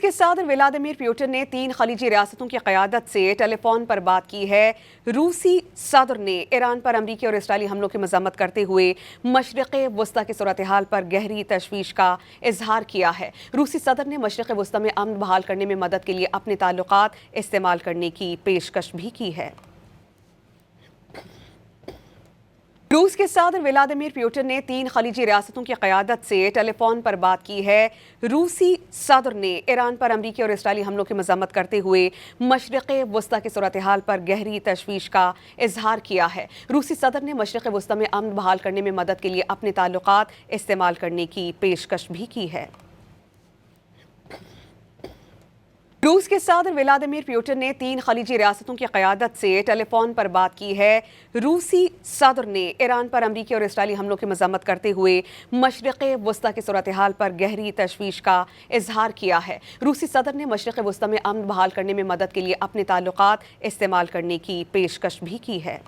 के सदर Vladimir Putin ने 3 खलीजी रियासतों की क़यादत से टेलीफोन पर बात की है। रूसी सदर ने ईरान पर अमरीकी और इसराइली हमलों की मज़म्मत करते हुए मशरिक़ वस्ता की सूरत हाल पर गहरी तशवीश का इजहार किया है। रूसी सदर ने मशरिक़ वस्ता में अमन बहाल करने में मदद के लिए अपने ताल्लुकात इस्तेमाल करने की पेशकश भी की है। रूस के सदर व्लादिमीर पुतिन ने 3 खलीजी रियासतों की क़यादत से टेलीफोन पर बात की है। रूसी सदर ने ईरान पर अमरीकी और इसराइली हमलों की मज़म्मत करते हुए मशरिक़ वस्ता की सूरत हाल पर गहरी तशवीश का इजहार किया है। रूसी सदर ने मशरिक़ वस्ता में अमन बहाल करने में मदद के लिए अपने ताल्लुकात इस्तेमाल करने की पेशकश भी की है। रूस के सदर व्लादिमीर पुतिन ने 3 खलीजी रियासतों की क़यादत से टेलीफोन पर बात की है। रूसी सदर ने ईरान पर अमरीकी और इसराइली हमलों की मज़म्मत करते हुए मशरिक़ वस्ता की सूरत हाल पर गहरी तशवीश का इजहार किया है। रूसी सदर ने मशरिक़ वस्ता में अमन बहाल करने में मदद के लिए अपने ताल्लुकात इस्तेमाल करने की पेशकश भी की है।